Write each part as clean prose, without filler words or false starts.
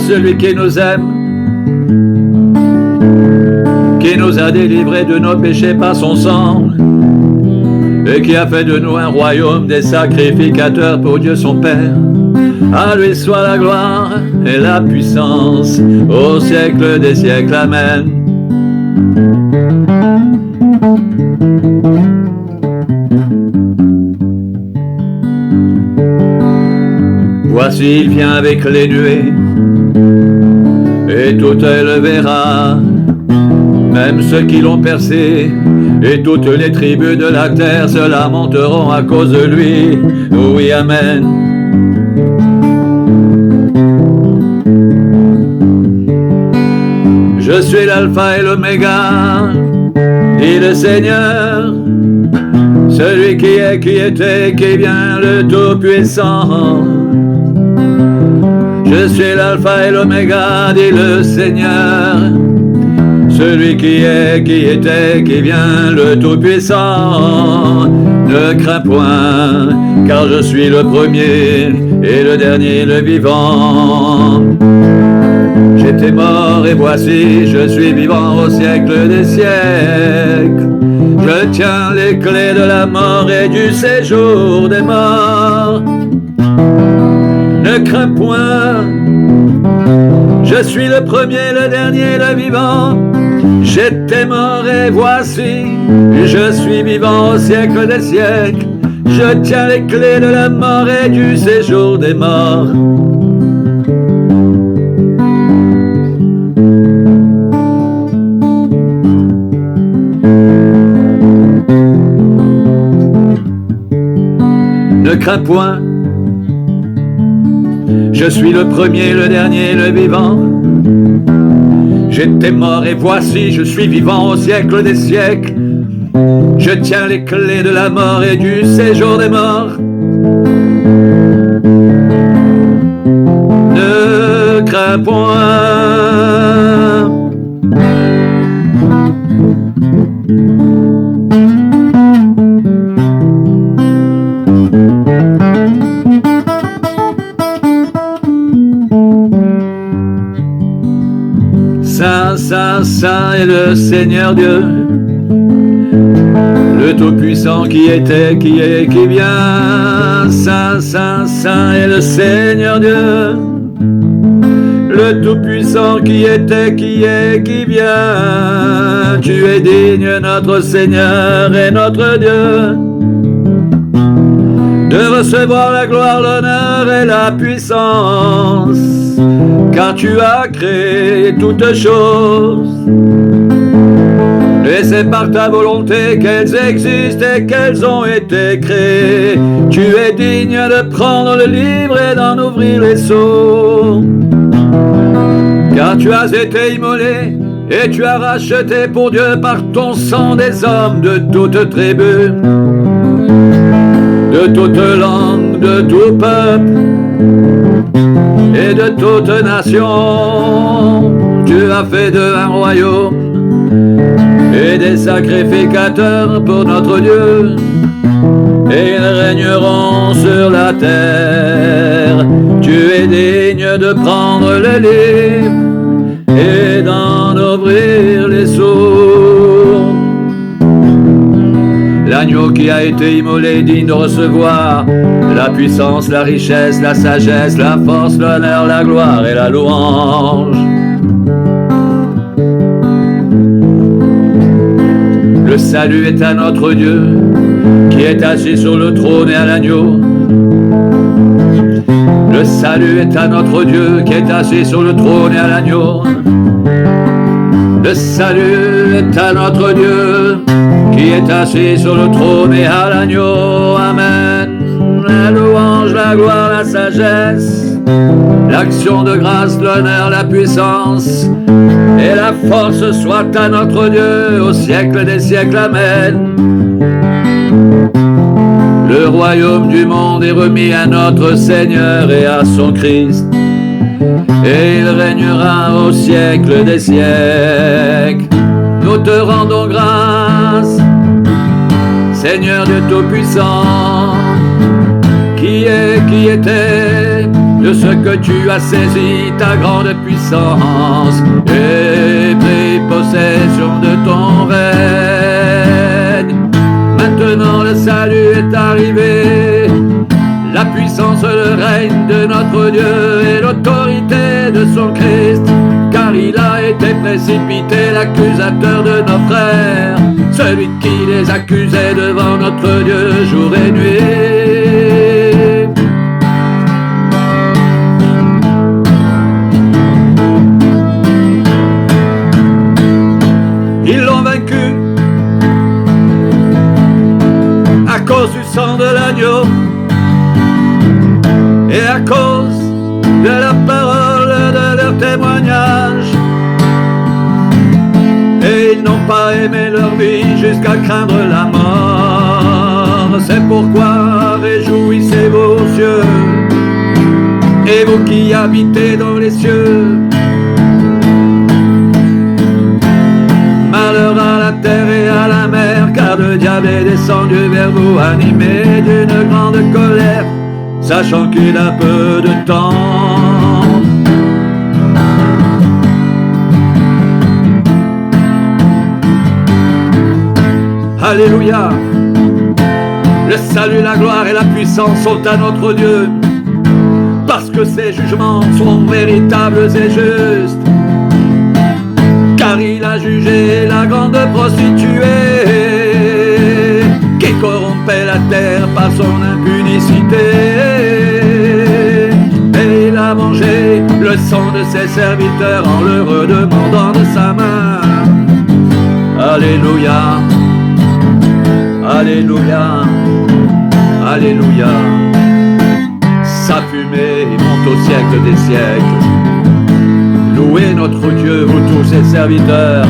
celui qui nous aime, qui nous a délivrés de nos péchés par son sang, et qui a fait de nous un royaume des sacrificateurs pour Dieu son Père. À lui soit la gloire et la puissance au siècle des siècles. Amen. Voici, il vient avec les nuées, et tout elle verra, même ceux qui l'ont percé, et toutes les tribus de la terre se lamenteront à cause de lui. Oui, amen. Je suis l'alpha et l'oméga, dit le Seigneur, celui qui est, qui était, qui vient, le Tout-Puissant. Je suis l'alpha et l'oméga, dit le Seigneur, celui qui est, qui était, qui vient, le Tout-Puissant. Ne crains point, car je suis le premier et le dernier, le vivant. J'étais mort et voici, je suis vivant au siècle des siècles. Je tiens les clés de la mort et du séjour des morts. Ne crains point, je suis le premier, le dernier, le vivant. J'étais mort et voici, je suis vivant au siècle des siècles. Je tiens les clés de la mort et du séjour des morts. Ne crains point, je suis le premier, le dernier, le vivant. J'étais mort et voici, je suis vivant au siècle des siècles. Je tiens les clés de la mort et du séjour des morts. Ne crains point. Saint, Saint, Saint est le Seigneur Dieu, le Tout-Puissant qui était, qui est, qui vient. Saint, Saint, Saint est le Seigneur Dieu, le Tout-Puissant qui était, qui est, qui vient. Tu es digne, notre Seigneur et notre Dieu, de recevoir la gloire, l'honneur et la puissance, car tu as créé toutes choses, et c'est par ta volonté qu'elles existent et qu'elles ont été créées. Tu es digne de prendre le livre et d'en ouvrir les sceaux, car tu as été immolé et tu as racheté pour Dieu par ton sang des hommes de toute tribu, de toute langue, de tout peuple et de toute nation. Tu as fait d'eux un royaume et des sacrificateurs pour notre Dieu, et ils régneront sur la terre. Tu es digne de prendre le livre et d'en ouvrir les sceaux. L'agneau qui a été immolé, digne de recevoir la puissance, la richesse, la sagesse, la force, l'honneur, la gloire et la louange. Le salut est à notre Dieu, qui est assis sur le trône, et à l'agneau. Le salut est à notre Dieu, qui est assis sur le trône, et à l'agneau. Le salut est à notre Dieu, qui est assis sur le trône et à l'agneau. Amen. La louange, la gloire, la sagesse, l'action de grâce, l'honneur, la puissance et la force soit à notre Dieu au siècle des siècles. Amen. Le royaume du monde est remis à notre Seigneur et à son Christ, et il régnera au siècle des siècles. Nous te rendons grâce, Seigneur Dieu Tout-Puissant, qui est, qui était, de ce que tu as saisi ta grande puissance et pris possession de ton règne. Maintenant le salut est arrivé, la puissance, le règne de notre Dieu et l'autorité de son Christ, car il a été précipité, l'accusateur de nos frères, celui qui les accusait devant notre Dieu jour et nuit. Ils l'ont vaincu à cause du sang de l'agneau et à cause de la parole de leur témoignage. Et ils n'ont pas aimé leur vie jusqu'à craindre la mort. C'est pourquoi réjouissez vos cieux, et vous qui habitez dans les cieux. Malheur à la terre et à la mer, car le diable est descendu vers vous, animé d'une grande colère, sachant qu'il a peu de temps. Alléluia! Le salut, la gloire et la puissance sont à notre Dieu, parce que ses jugements sont véritables et justes. Car il a jugé la grande prostituée qui corrompait la terre par son impudicité. Et il a mangé le sang de ses serviteurs en leur redemandant de sa main. Alléluia, Alléluia, Alléluia. Sa fumée monte au siècle des siècles. Louez notre Dieu, vous tous ses serviteurs,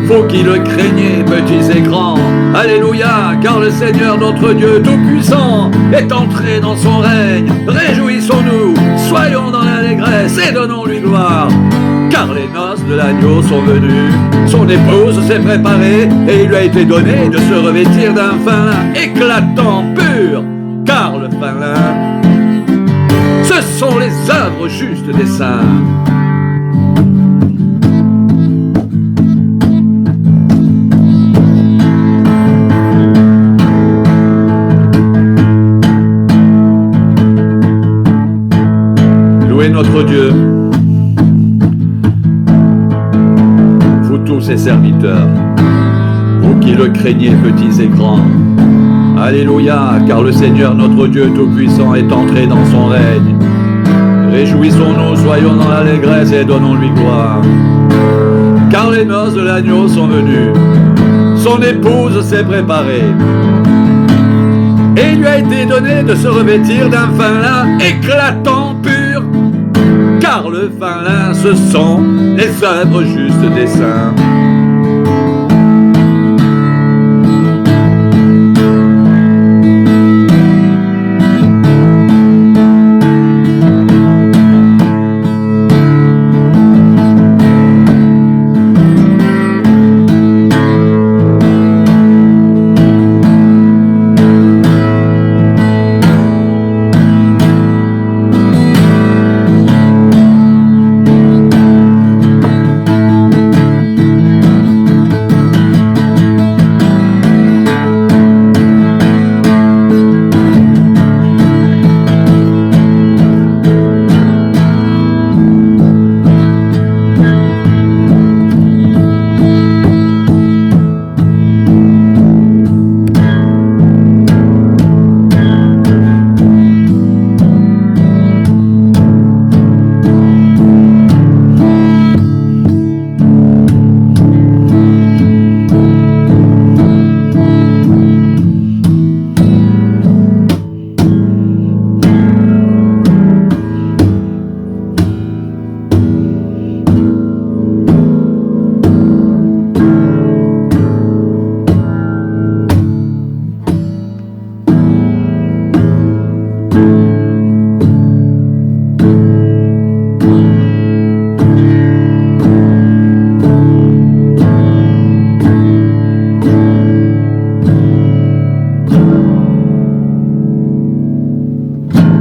vous qui le craignez, petits et grands. Alléluia, car le Seigneur notre Dieu Tout-Puissant est entré dans son règne. Réjouissons-nous, soyons dans l'allégresse et donnons-lui gloire. Car les noces de l'agneau sont venues, son épouse s'est préparée, et il lui a été donné de se revêtir d'un fin lin éclatant, pur. Car le fin lin, ce sont les œuvres justes des saints. Louez notre Dieu, vous tous ses serviteurs, vous qui le craignez, petits et grands. Alléluia, car le Seigneur notre Dieu Tout-Puissant est entré dans son règne. Réjouissons-nous, soyons dans l'allégresse et donnons-lui gloire. Car les noces de l'agneau sont venues, son épouse s'est préparée, et il lui a été donné de se revêtir d'un fin lin éclatant, pur. Car le fin lin, ce sont les œuvres justes des saints.